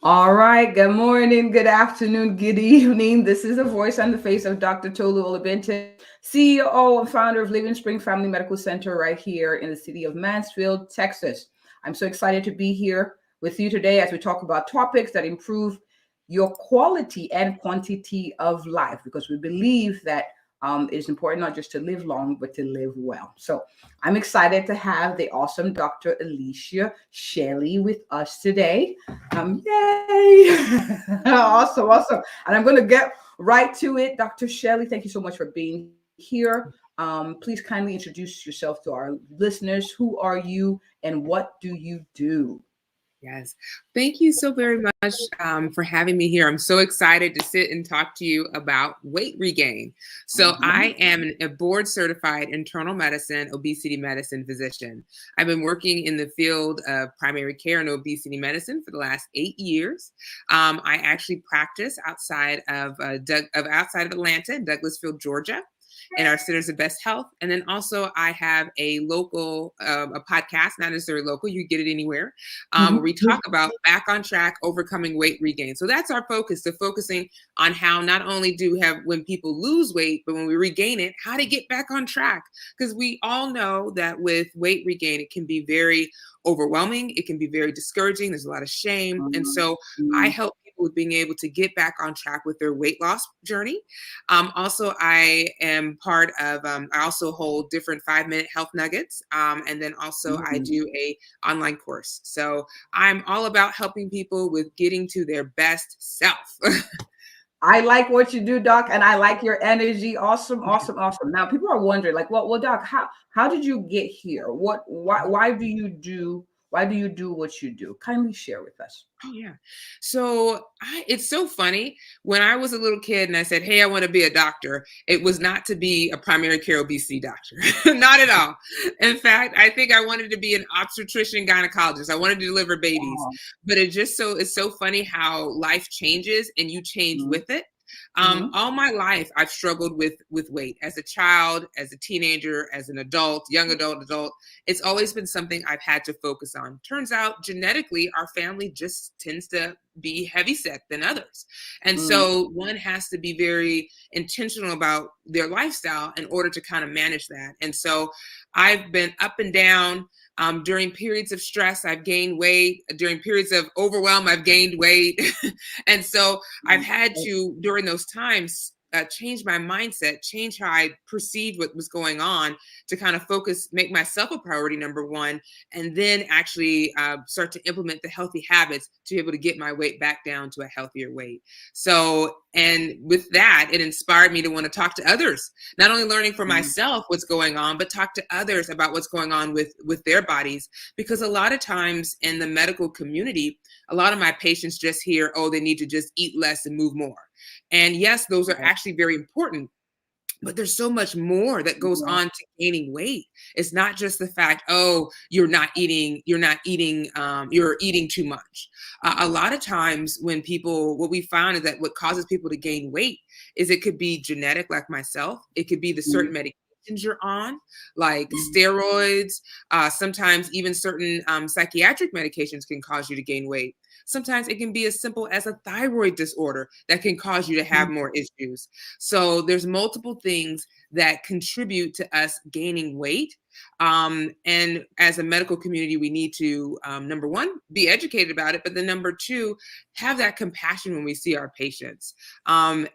All right. Good morning, good afternoon, good evening. This is the voice and the face of Dr. Tolu Olabintan, CEO and founder of Living Spring Family Medical Center right here in the city of Mansfield, Texas. I'm so excited to be here with you today as we talk about topics that improve your quality and quantity of life because we believe that it is important not just to live long, but to live well. So I'm excited to have the awesome Dr. Alicia Shelly with us today. Yay! Awesome, awesome. And I'm going to get right to it. Dr. Shelley, thank you so much for being here. Please kindly introduce yourself to our listeners. Who are you and what do you do? Yes. Thank you so very much for having me here. I'm so excited to sit and talk to you about weight regain. So I am a board certified internal medicine, obesity medicine physician. I've been working in the field of primary care and obesity medicine for the last 8 years. I actually practice outside of Atlanta, in Douglasville, Georgia, in our Centers of Best Health. And then also I have a local, a podcast, not necessarily local, you get it anywhere, where we talk about back on track, overcoming weight regain. So that's our focus, to focusing on how not only do have when people lose weight, but when we regain it, how to get back on track. Because we all know that with weight regain, it can be very overwhelming. It can be very discouraging. There's a lot of shame. And so I help people with being able to get back on track with their weight loss journey. Also, I am part of, I also hold different 5-minute health nuggets. And then also I do a online course. So I'm all about helping people with getting to their best self. I like what you do, Doc, and I like your energy. Awesome, awesome, awesome. Now people are wondering, like, well, Doc, how did you get here? Why do you do what you do? Kindly share with us. Oh yeah. So it's so funny. When I was a little kid and I said, hey, I want to be a doctor, it was not to be a primary care obesity doctor. Not at all. In fact, I think I wanted to be an obstetrician gynecologist. I wanted to deliver babies. But it's so funny how life changes and you change with it. All my life, I've struggled with weight as a child, as a teenager, as an adult, young adult. It's always been something I've had to focus on. Turns out genetically, our family just tends to be heavy set than others. And so one has to be very intentional about their lifestyle in order to kind of manage that. And so I've been up and down. During periods of stress, I've gained weight. During periods of overwhelm, I've gained weight. And so I've had to, during those times, change my mindset, change how I perceived what was going on, to kind of focus, make myself a priority, number one, and then actually start to implement the healthy habits to be able to get my weight back down to a healthier weight. So, and with that, it inspired me to want to talk to others, not only learning for myself what's going on, but talk to others about what's going on with their bodies. Because a lot of times in the medical community, a lot of my patients just hear, oh, they need to just eat less and move more. And yes, those are actually very important, but there's so much more that goes on to gaining weight. It's not just the fact, oh, you're eating too much. A lot of times what we found is that what causes people to gain weight is it could be genetic, like myself. It could be the certain medications you're on, like steroids. Sometimes even certain psychiatric medications can cause you to gain weight. Sometimes it can be as simple as a thyroid disorder that can cause you to have more issues. So there's multiple things that contribute to us gaining weight. And as a medical community, we need to, number one, be educated about it, but then number two, have that compassion when we see our patients. I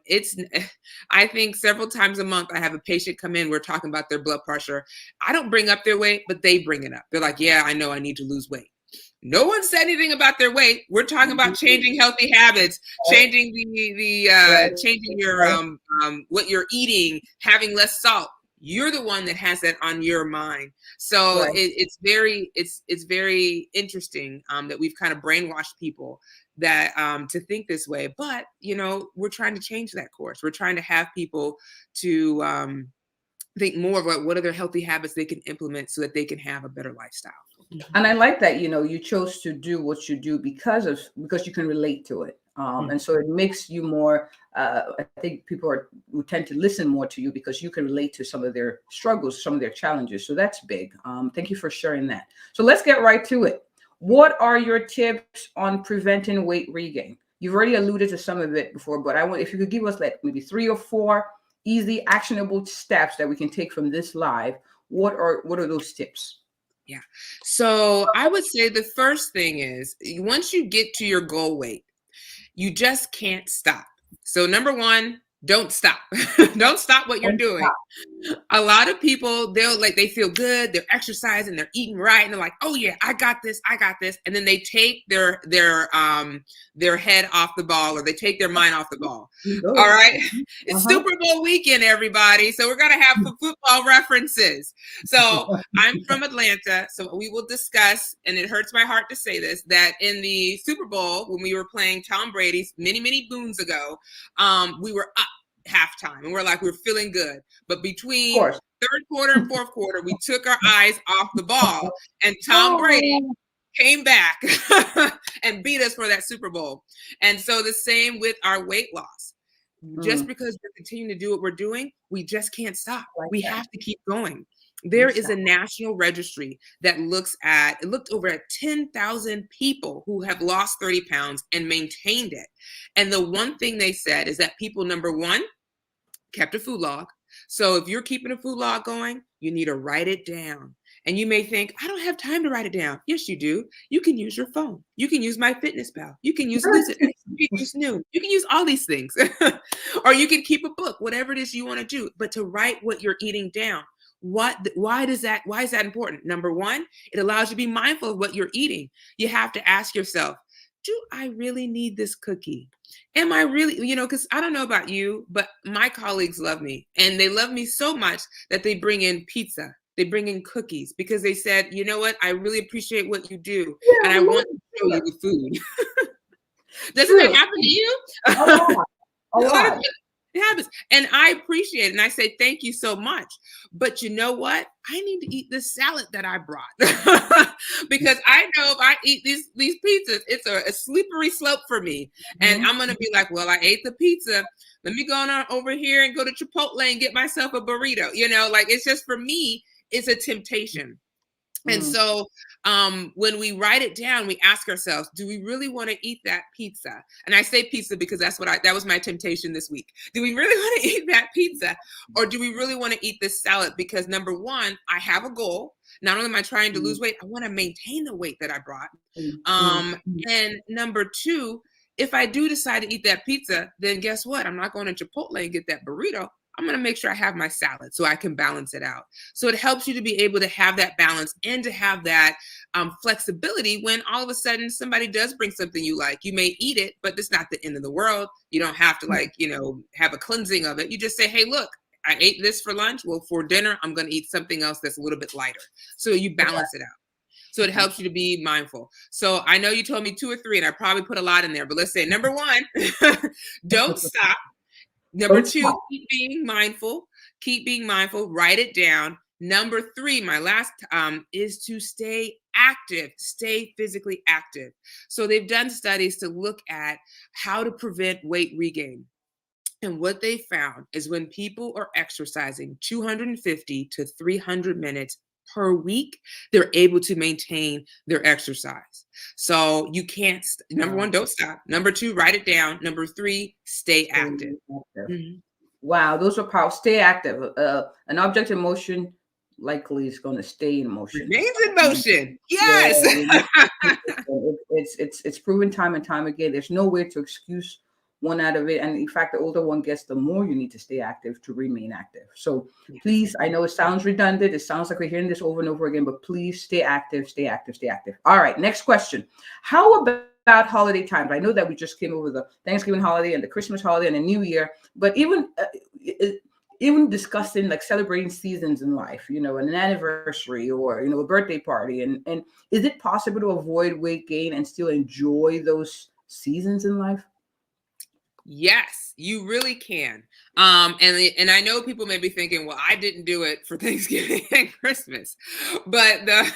think several times a month, I have a patient come in, we're talking about their blood pressure. I don't bring up their weight, but they bring it up. They're like, yeah, I know I need to lose weight. No one said anything about their weight. We're talking about changing healthy habits, changing changing your what you're eating, having less salt. You're the one that has that on your mind. So it's very interesting that we've kind of brainwashed people that to think this way. But we're trying to change that course. We're trying to have people to think more about what are their healthy habits they can implement so that they can have a better lifestyle. And I like that, you chose to do what you do because you can relate to it. And so it makes you more, I think people who tend to listen more to you because you can relate to some of their struggles, some of their challenges. So that's big. Thank you for sharing that. So let's get right to it. What are your tips on preventing weight regain? You've already alluded to some of it before, but I want if you could give us like maybe 3 or 4 easy, actionable steps that we can take from this live. What are those tips? Yeah. So I would say the first thing is once you get to your goal weight, you just can't stop. So number one, don't stop. Don't stop what you're Don't doing. stop. A lot of people, they feel good, they're exercising, they're eating right, and they're like, oh yeah, I got this, and then they take their head off the ball, or they take their mind off the ball. All right. It's Super Bowl weekend, everybody, so we're gonna have some football references. So I'm from Atlanta, so we will discuss, and it hurts my heart to say this, that in the Super Bowl, when we were playing Tom Brady's many moons ago, we were up halftime and we're feeling good, but between third quarter and fourth quarter we took our eyes off the ball, and Tom Brady came back and beat us for that Super Bowl. And so the same with our weight loss. Just because we're continuing to do what we're doing, we just can't stop. We have to keep going. There is a national registry that looked over at 10,000 people who have lost 30 pounds and maintained it. And the one thing they said is that people, number one, kept a food log. So if you're keeping a food log going, you need to write it down. And you may think, I don't have time to write it down. Yes, you do. You can use your phone. You can use MyFitnessPal. You can use Lose It. You can use Noom. You can use all these things. Or you can keep a book, whatever it is you want to do. But to write what you're eating down. Why is that important? Number one, it allows you to be mindful of what you're eating. You have to ask yourself, do I really need this cookie? Am I really, because I don't know about you, but my colleagues love me, and they love me so much that they bring in pizza. They bring in cookies because they said, you know what? I really appreciate what you do. And I want to show you the food. Doesn't that happen to you? A lot. It happens. And I appreciate it. And I say, thank you so much. But you know what? I need to eat this salad that I brought because I know if I eat these pizzas, it's a slippery slope for me. And I'm going to be like, well, I ate the pizza. Let me go on over here and go to Chipotle and get myself a burrito. It's just, for me, it's a temptation. And so when we write it down, we ask ourselves, do we really want to eat that pizza? And I say pizza because that was my temptation this week. Do we really want to eat that pizza? Or do we really want to eat this salad? Because number one, I have a goal. Not only am I trying to lose weight, I want to maintain the weight that I brought. And number two, if I do decide to eat that pizza, then guess what? I'm not going to Chipotle and get that burrito. I'm going to make sure I have my salad so I can balance it out. So it helps you to be able to have that balance and to have that flexibility when all of a sudden somebody does bring something you like. You may eat it, but it's not the end of the world. You don't have to have a cleansing of it. You just say, hey, look, I ate this for lunch. Well, for dinner, I'm going to eat something else that's a little bit lighter. So you balance it out. So it helps you to be mindful. So I know you told me 2 or 3, and I probably put a lot in there, but let's say number one, don't stop. Number two, keep being mindful. Write it down. Number 3, my last is to stay active, stay physically active. So they've done studies to look at how to prevent weight regain. And what they found is when people are exercising 250 to 300 minutes per week, they're able to maintain their exercise. So you can't, number one, don't stop. Number 2, write it down. Number 3, stay active. Wow, those are powerful. Stay active. An object in motion likely is going to stay in motion. Remains in motion. Yes. It's proven time and time again. There's no way to excuse one out of it. And in fact, the older one gets, the more you need to stay active to remain active. So please, I know it sounds redundant. It sounds like we're hearing this over and over again, but please stay active, stay active, stay active. All right, next question. How about holiday times? I know that we just came over the Thanksgiving holiday and the Christmas holiday and the New Year, but even discussing like celebrating seasons in life, an anniversary or, a birthday party. And is it possible to avoid weight gain and still enjoy those seasons in life? Yes, you really can. And I know people may be thinking, well, I didn't do it for Thanksgiving and Christmas, but and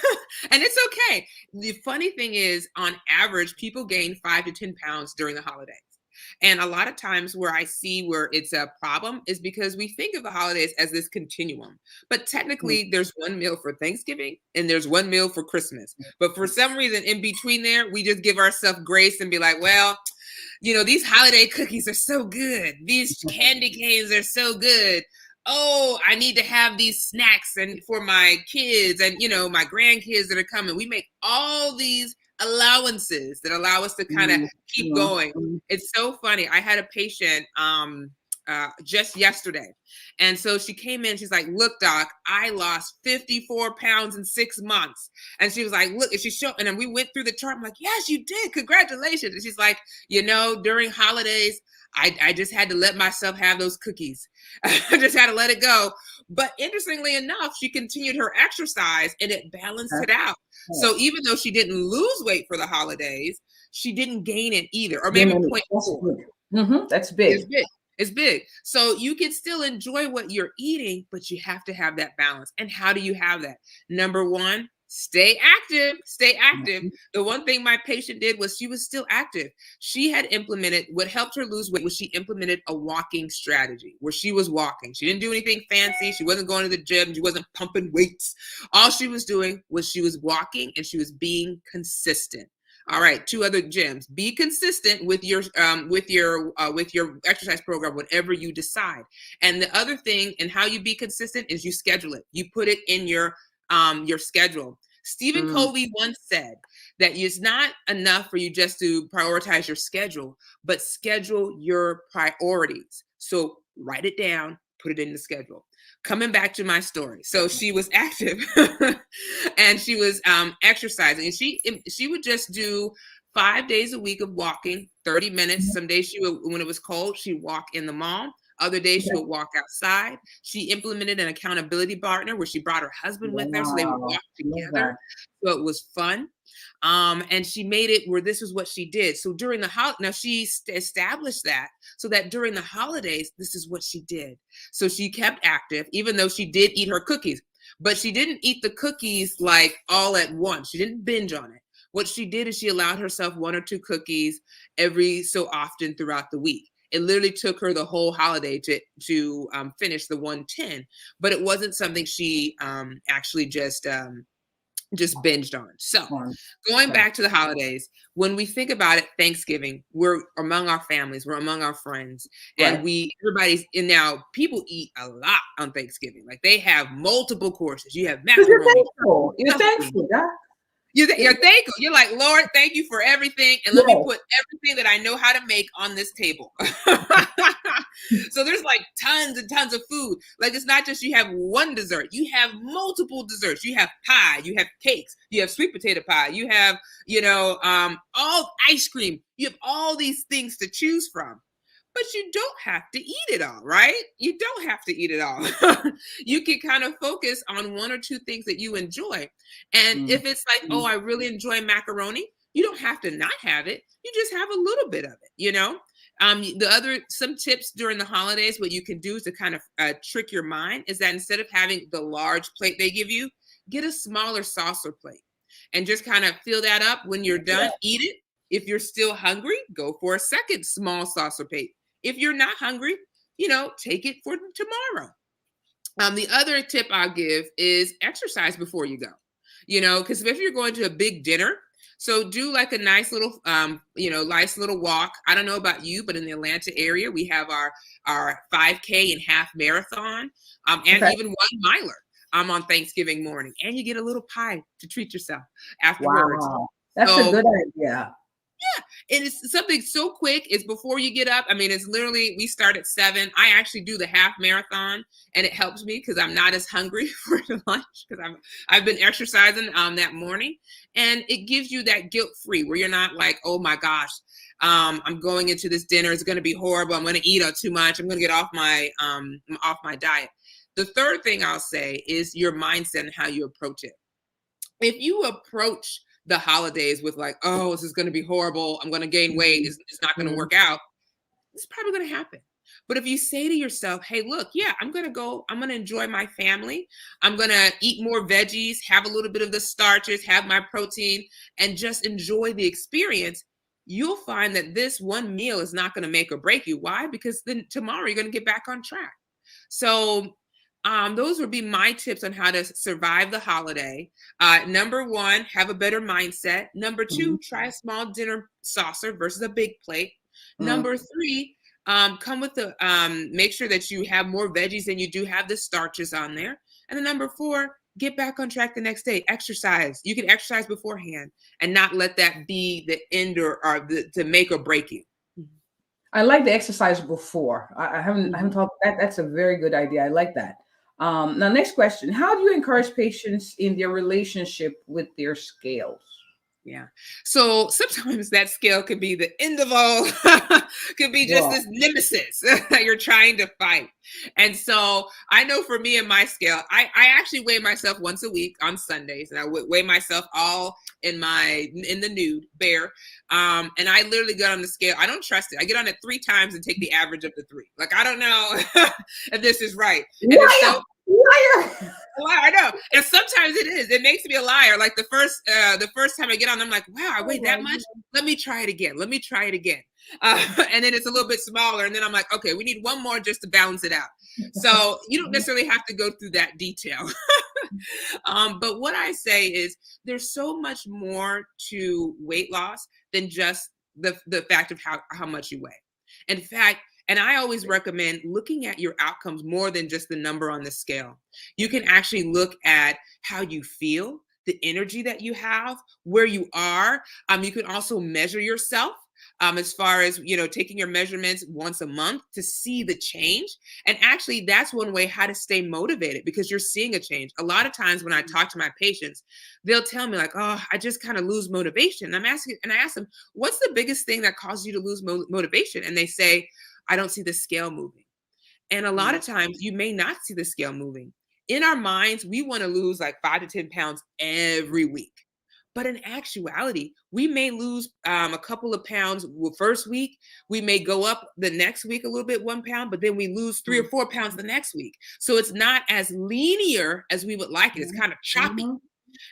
it's okay. The funny thing is, on average, people gain 5 to 10 pounds during the holidays. And a lot of times where I see where it's a problem is because we think of the holidays as this continuum. But technically, there's one meal for Thanksgiving and there's one meal for Christmas. But for some reason, in between there, we just give ourselves grace and be like, well, these holiday cookies are so good. These candy canes are so good. Oh, I need to have these snacks and for my kids and my grandkids that are coming. We make all these allowances that allow us to kind of keep going. It's so funny. I had a patient just yesterday. And so she came in, she's like, look, doc, I lost 54 pounds in 6 months. And she was like, look, and she showed, and then we went through the chart. I'm like, yes, you did. Congratulations. And she's like, during holidays, I just had to let myself have those cookies. I just had to let it go. But interestingly enough, she continued her exercise and it balanced it out. So even though she didn't lose weight for the holidays, she didn't gain it either, or maybe 0.4. That's big. It's big. It's big. So you can still enjoy what you're eating, but you have to have that balance. And how do you have that? Number one, stay active. Stay active. The one thing my patient did was she was still active. She had implemented, what helped her lose weight was she implemented a walking strategy where she was walking. She didn't do anything fancy. She wasn't going to the gym. She wasn't pumping weights. All she was doing was she was walking and she was being consistent. All right, 2 other gems. Be consistent with your exercise program, whatever you decide. And the other thing, and how you be consistent, is you schedule it. You put it in your schedule. Stephen Covey once said that it's not enough for you just to prioritize your schedule, but schedule your priorities. So write it down, put it in the schedule. Coming back to my story. So she was active and she was exercising, and she would just do 5 days a week of walking, 30 minutes. Some days she would, when it was cold, she'd walk in the mall. Other days she would walk outside. She implemented an accountability partner where she brought her husband with her so they would walk together. So it was fun. And she made it where this is what she did. So during the now she established that so that during the holidays, this is what she did. So she kept active, even though she did eat her cookies, but she didn't eat the cookies like all at once. She didn't binge on it. What she did is she allowed herself 1 or 2 cookies every so often throughout the week. It literally took her the whole holiday to finish the 110, but it wasn't something she actually just binged on. So going back to the holidays, when we think about it, Thanksgiving, we're among our families, we're among our friends, and everybody's in. Now people eat a lot on Thanksgiving. Like they have multiple courses. You have macaroni. You're thankful, God. You're thankful. You're like, Lord, thank you for everything. And let me put everything that I know how to make on this table. So there's like tons and tons of food. Like it's not just you have one dessert. You have multiple desserts. You have pie. You have cakes. You have sweet potato pie. You have, all ice cream. You have all these things to choose from. But you don't have to eat it all, right? You don't have to eat it all. You can kind of focus on 1 or 2 things that you enjoy. And if it's like, oh, I really enjoy macaroni, you don't have to not have it. You just have a little bit of it, some tips during the holidays, what you can do is to kind of trick your mind is that instead of having the large plate they give you, get a smaller saucer plate and just kind of fill that up. When you're done, eat it. If you're still hungry, go for a second small saucer plate. If you're not hungry, take it for tomorrow. The other tip I'll give is exercise before you go, because if you're going to a big dinner, so do like a nice little, nice little walk. I don't know about you, but in the Atlanta area, we have our 5K and half marathon, and even 1 miler on Thanksgiving morning. And you get a little pie to treat yourself afterwards. Wow. That's a good idea. Yeah. And it's something so quick. It's before you get up. I mean, it's literally, we start at 7. I actually do the half marathon and it helps me because I'm not as hungry for lunch because I've been exercising that morning, and it gives you that guilt free where you're not like, oh my gosh, I'm going into this dinner. It's going to be horrible. I'm going to eat too much. I'm going to get off my diet. The third thing I'll say is your mindset and how you approach it. If you approach the holidays with like, oh, this is going to be horrible, I'm going to gain weight, it's not going to work out, it's probably going to happen. But if you say to yourself, hey, look, I'm going to enjoy my family. I'm going to eat more veggies, have a little bit of the starches, have my protein, and just enjoy the experience. you'll find that this one meal is not going to make or break you. Why? Because then tomorrow you're going to get back on track. So those would be my tips on how to survive the holiday. Number one, have a better mindset. Number Mhm. two, try a small dinner saucer versus a big plate. Mhm. Number three, come with the make sure that you have more veggies than you do have the starches on there. And then number four, get back on track the next day. Exercise. You can exercise beforehand and not let that be the end or the make or break you. I like the exercise before. I haven't Mhm. thought that. That's a very good idea. I like that. Now, next question: how do you encourage patients in their relationship with their scales? Yeah. So sometimes that scale could be the end of all, could be just Wow. this nemesis that you're trying to fight. And so I know for me and my scale, I actually weigh myself once a week on Sundays, and I weigh myself all in the nude bare. And I literally get on the scale. I don't trust it. I get on it 3 times and take the average of the three. Like I don't know if this is right. And it's so Liar! Liar! a liar, I know. And sometimes it is. It makes me a liar. Like the first time I get on, I'm like, wow, I Oh weighed my that much. God. Let me try it again. Let me try it again. And then it's a little bit smaller. And then I'm like, okay, we need one more just to balance it out. So you don't necessarily have to go through that detail. But what I say is there's so much more to weight loss than just the fact of how much you weigh. In fact, and I always recommend looking at your outcomes more than just the number on the scale. You can actually look at how you feel, the energy that you have, where you are. You can also measure yourself. As far as taking your measurements once a month to see the change. And actually, that's one way how to stay motivated because you're seeing a change. A lot of times when I talk to my patients, they'll tell me like, "Oh, I just kind of lose motivation." And I ask them, "What's the biggest thing that causes you to lose motivation?" And they say, "I don't see the scale moving." And a lot Mm. of times you may not see the scale moving. In our minds, we want to lose like 5 to 10 pounds every week. But in actuality, we may lose a couple of pounds first week. We may go up the next week a little bit, 1 pound, but then we lose 3 or 4 pounds the next week. So it's not as linear as we would like it. It's kind of choppy. Mhm.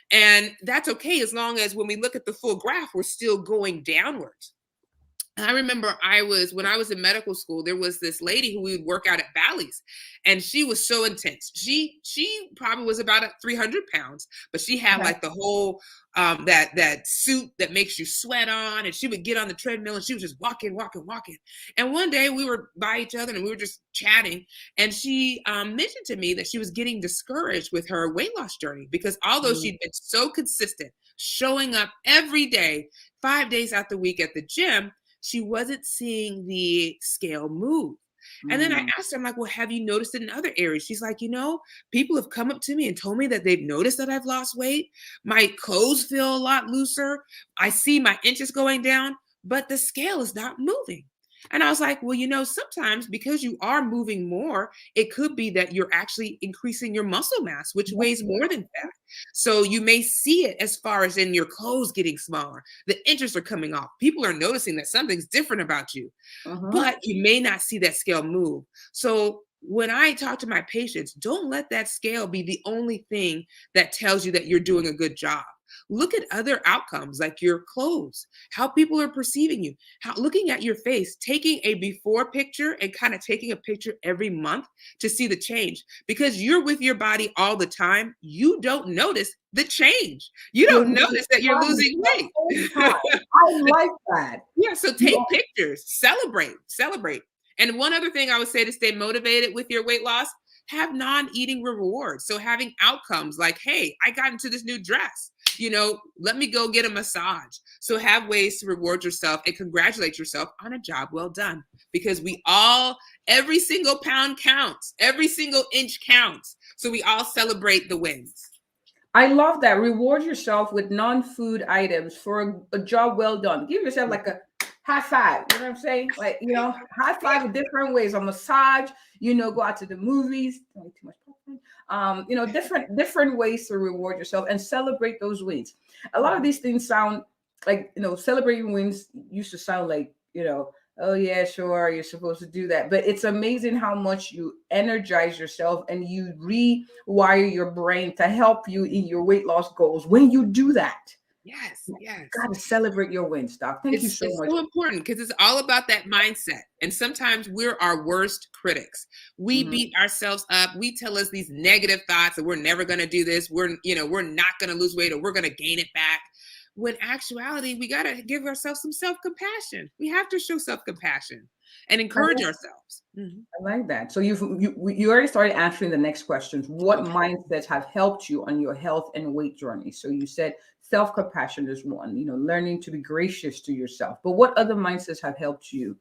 And that's okay as long as when we look at the full graph, we're still going downwards. I remember when I was in medical school, there was this lady who we would work out at Bally's, and she was so intense. She probably was about 300 pounds, but she had Okay. like the whole that suit that makes you sweat on, and she would get on the treadmill and she was just walking, walking, walking. And one day we were by each other and we were just chatting, and she mentioned to me that she was getting discouraged with her weight loss journey because although Mm. she'd been so consistent, showing up every day, 5 days out the week at the gym, she wasn't seeing the scale move. And then I Mm. asked her, I'm like, well, have you noticed it in other areas? She's like, people have come up to me and told me that they've noticed that I've lost weight. My clothes feel a lot looser. I see my inches going down, but the scale is not moving. And I was like, well, sometimes because you are moving more, it could be that you're actually increasing your muscle mass, which weighs more than fat. So you may see it as far as in your clothes getting smaller. The inches are coming off. People are noticing that something's different about you, Mhm. but you may not see that scale move. So when I talk to my patients, don't let that scale be the only thing that tells you that you're doing a good job. Look at other outcomes like your clothes, how people are perceiving you, looking at your face, taking a before picture and kind of taking a picture every month to see the change. Because you're with your body all the time, you don't notice the change. You You're don't with your notice that you're body losing the whole weight. time. I like that. Yeah, so You take are pictures, celebrate, celebrate. And one other thing I would say to stay motivated with your weight loss, have non-eating rewards. So having outcomes like, hey, I got into this new dress, let me go get a massage. So have ways to reward yourself and congratulate yourself on a job well done. Because every single pound counts, every single inch counts. So we all celebrate the wins. I love that. Reward yourself with non-food items for a job well done. Give yourself like a high five. You know what I'm saying? Like, high five in different ways. A massage, go out to the movies. Don't eat too much popcorn. Different ways to reward yourself and celebrate those wins. A lot of these things sound like, celebrating wins used to sound like, oh yeah, sure, you're supposed to do that. But it's amazing how much you energize yourself and you rewire your brain to help you in your weight loss goals when you do that. Yes, yes. Got to celebrate your wins, Doc. Thank you so It's much. so important because it's all about that mindset. And sometimes we're our worst critics. We Mhm. beat ourselves up. We tell us these negative thoughts that we're never going to do this. We're not going to lose weight, or we're going to gain it back. When actuality, we got to give ourselves some self-compassion. We have to show self-compassion and encourage ourselves. Mhm. I like that. So you already started answering the next questions. What Okay. mindsets have helped you on your health and weight journey? So you said self-compassion is one, learning to be gracious to yourself. But what other mindsets have helped you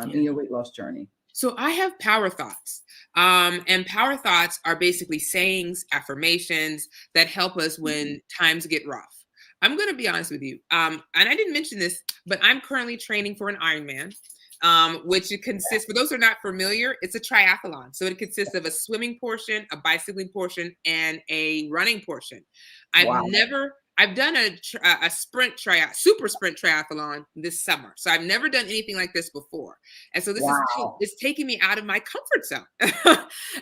in your weight loss journey? So I have power thoughts. And power thoughts are basically sayings, affirmations that help us when times get rough. I'm going to be honest with you. And I didn't mention this, but I'm currently training for an Ironman, which it consists, for those who are not familiar, it's a triathlon. So it consists of a swimming portion, a bicycling portion, and a running portion. Wow. I've done a super sprint triathlon this summer. So I've never done anything like this before. And so Wow. it's taking me out of my comfort zone.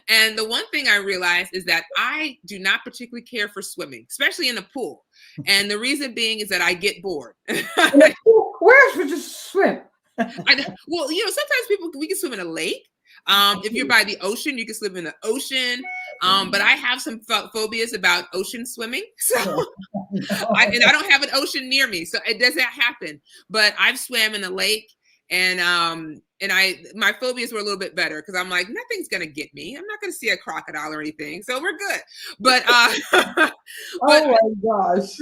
And the one thing I realized is that I do not particularly care for swimming, especially in a pool. And the reason being is that I get bored. Where should you swim? Well, sometimes we can swim in a lake. If you're by the ocean, you can swim in the ocean. But I have some phobias about ocean swimming. So I don't have an ocean near me, so it doesn't happen. But I've swam in a lake, and my phobias were a little bit better because I'm like, nothing's gonna get me. I'm not gonna see a crocodile or anything, so we're good. But but Oh my gosh.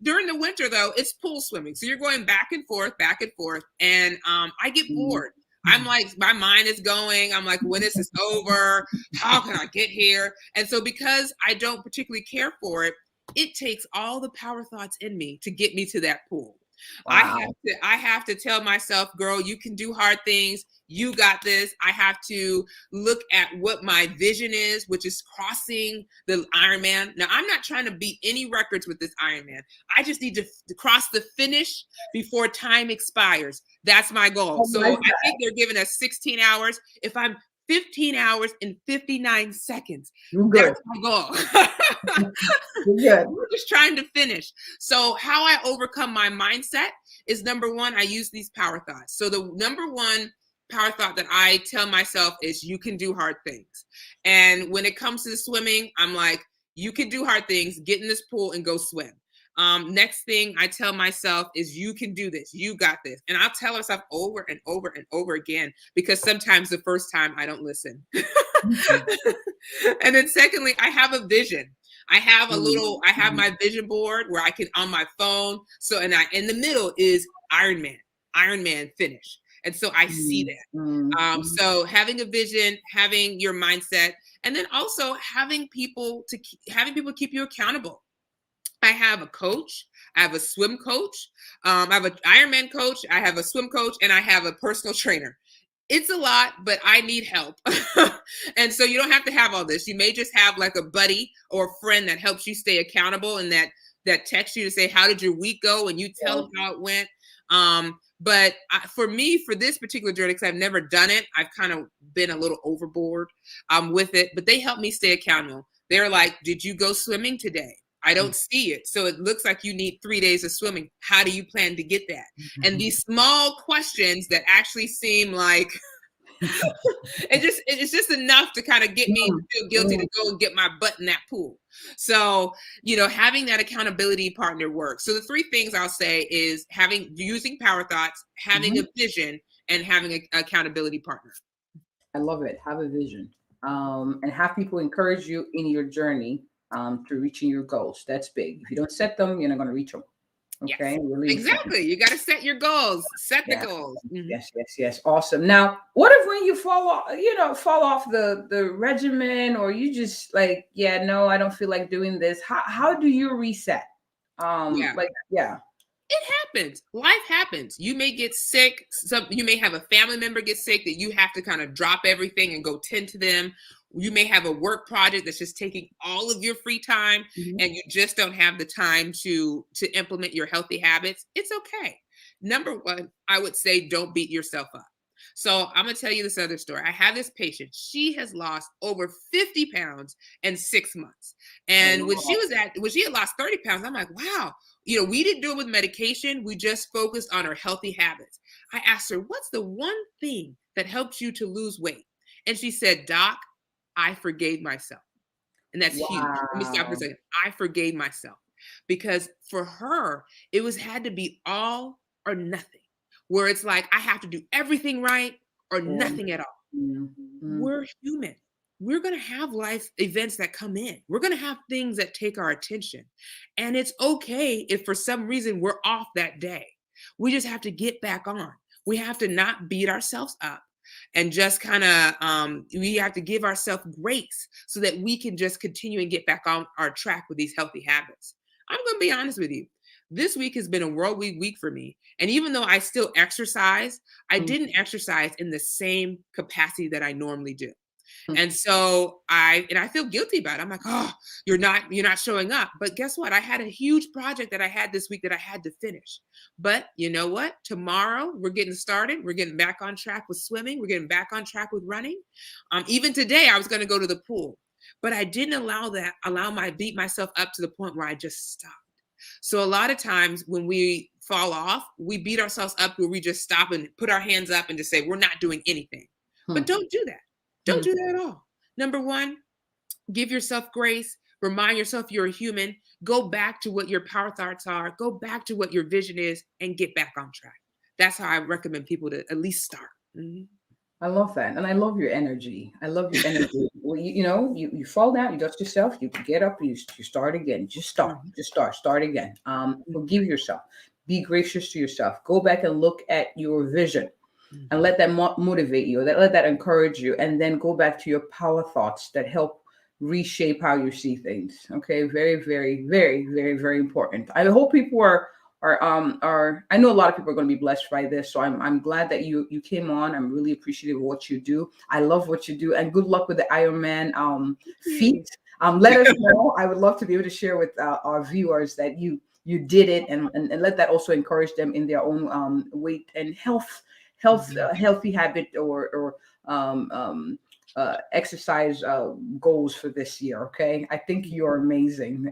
during the winter though, it's pool swimming, so you're going back and forth, and I get bored. I'm like, my mind is going. I'm like, when is this over? How can I get here? And so because I don't particularly care for it, it takes all the power thoughts in me to get me to that pool. Wow. I have to tell myself, girl, you can do hard things. You got this. I have to look at what my vision is, which is crossing the Ironman. Now, I'm not trying to beat any records with this Ironman. I just need to cross the finish before time expires. That's my goal. So I think they're giving us 16 hours. If I'm 15 hours and 59 seconds, that's my goal. You're good. We're just trying to finish. So how I overcome my mindset is, number one, I use these power thoughts. So the number one power thought that I tell myself is, you can do hard things. And when it comes to the swimming, I'm like, you can do hard things, get in this pool and go swim. Next thing I tell myself is, you can do this, you got this. And I'll tell myself over and over and over again, because sometimes the first time I don't listen. And then secondly, I have a vision. I have my vision board where I can, on my phone. So, in the middle is Ironman finish. And so I see that. So having a vision, having your mindset, and then also having people keep you accountable. I have a coach. I have a swim coach. I have an Ironman coach. I have a swim coach, and I have a personal trainer. It's a lot, but I need help. And so you don't have to have all this. You may just have like a buddy or a friend that helps you stay accountable, and that texts you to say, how did your week go? And you tell them how it went. But for me, for this particular journey, because I've never done it, I've kind of been a little overboard with it, but they help me stay accountable. They're like, did you go swimming today? I don't see it. So it looks like you need 3 days of swimming. How do you plan to get that? And these small questions that actually seem like it's just enough to kind of get me to feel guilty to go and get my butt in that pool. So, having that accountability partner works. So the three things I'll say is using power thoughts, having a vision, and having an accountability partner. I love it. Have a vision, and have people encourage you in your journey to reaching your goals. That's big. If you don't set them, you're not going to reach them. Okay. Yes, really exactly. You got to set your goals. Set the goals. Yes. Awesome. Now, what if when you fall off the regimen, or you just like, no, I don't feel like doing this. How do you reset? It happens. Life happens. You may get sick. You may have a family member get sick that you have to kind of drop everything and go tend to them. You may have a work project that's just taking all of your free time, and you just don't have the time to implement your healthy habits. It's okay. Number one, I would say, don't beat yourself up. So I'm going to tell you this other story. I have this patient. She has lost over 50 pounds in 6 months. And when she had lost 30 pounds, I'm like, wow, we didn't do it with medication. We just focused on our healthy habits. I asked her, what's the one thing that helps you to lose weight? And she said, Doc, I forgave myself. And that's huge. Let me stop for a Wow. second. I forgave myself because for her, had to be all or nothing, where it's like, I have to do everything right or nothing at all. Mm-hmm. We're human. We're going to have life events that come in. We're going to have things that take our attention. And it's okay if for some reason we're off that day. We just have to get back on. We have to not beat ourselves up and just kind of, we have to give ourselves grace so that we can just continue and get back on our track with these healthy habits. I'm going to be honest with you. This week has been a World week for me. And even though I still exercise, I didn't exercise in the same capacity that I normally do. And so I feel guilty about it. I'm like, oh, you're not showing up. But guess what? I had a huge project that I had this week that I had to finish. But you know what? Tomorrow we're getting started. We're getting back on track with swimming. We're getting back on track with running. Even today I was going to go to the pool, but I didn't beat myself up to the point where I just stopped. So a lot of times when we fall off, we beat ourselves up where we just stop and put our hands up and just say, we're not doing anything. But don't do that. Don't do that at all. Number one, give yourself grace. Remind yourself you're a human. Go back to what your power thoughts are. Go back to what your vision is and get back on track. That's how I recommend people to at least start. Mm-hmm. I love that. And I love your energy. I love your energy. Well, you fall down, you dust yourself, you get up, you start again. Just start again. Forgive yourself. Be gracious to yourself. Go back and look at your vision and let that motivate you, let that encourage you, and then go back to your power thoughts that help reshape how you see things. Okay, very, very, very, very, very important. I hope people are. I know a lot of people are going to be blessed by this, so I'm glad that you came on. I'm really appreciative of what you do. I love what you do, and good luck with the Ironman feat. Let us know. I would love to be able to share with our viewers that you did it, and let that also encourage them in their own weight and healthy habit or exercise goals for this year. Okay, I think you're amazing.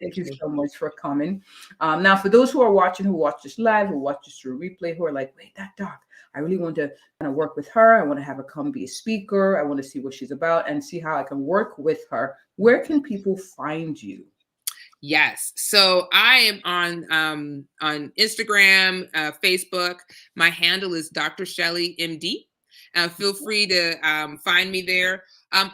Thank you so much for coming. Now, for those who watch this live, who watch this through replay, who are like, wait, that doc, I really want to kind of work with her. I want to have her come be a speaker. I want to see what she's about and see how I can work with her. Where can people find you? Yes. So I am on Instagram, Facebook. My handle is Dr. Shelly MD. Feel free to find me there.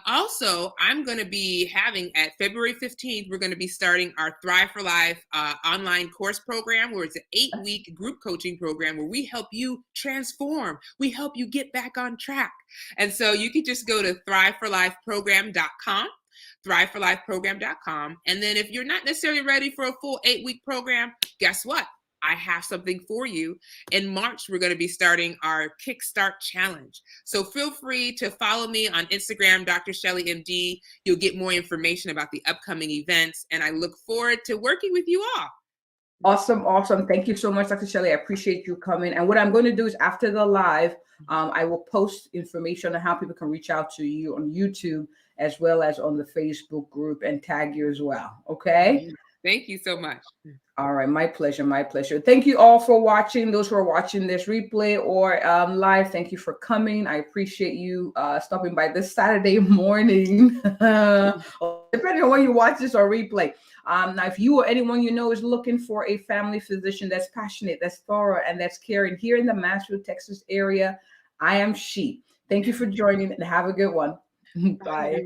Also, I'm going to be having at February 15th, we're going to be starting our Thrive for Life online course program, where it's an 8-week group coaching program where we help you transform. We help you get back on track. And so you can just go to thriveforlifeprogram.com. thriveforlifeprogram.com. And then if you're not necessarily ready for a full 8-week program, guess what? I have something for you. In March, we're going to be starting our Kickstart Challenge. So feel free to follow me on Instagram, Dr. Shelly MD. You'll get more information about the upcoming events. And I look forward to working with you all. Awesome. Thank you so much, Dr. Shelly. I appreciate you coming. And what I'm going to do is after the live, I will post information on how people can reach out to you on YouTube, as well as on the Facebook group, and tag you as well. Okay. Thank you so much. All right. My pleasure. Thank you all for watching. Those who are watching this replay or live, thank you for coming. I appreciate you stopping by this Saturday morning, depending on when you watch this or replay. Now, if you or anyone you know is looking for a family physician that's passionate, that's thorough, and that's caring here in the Mansfield, Texas area, I am she. Thank you for joining and have a good one. Bye.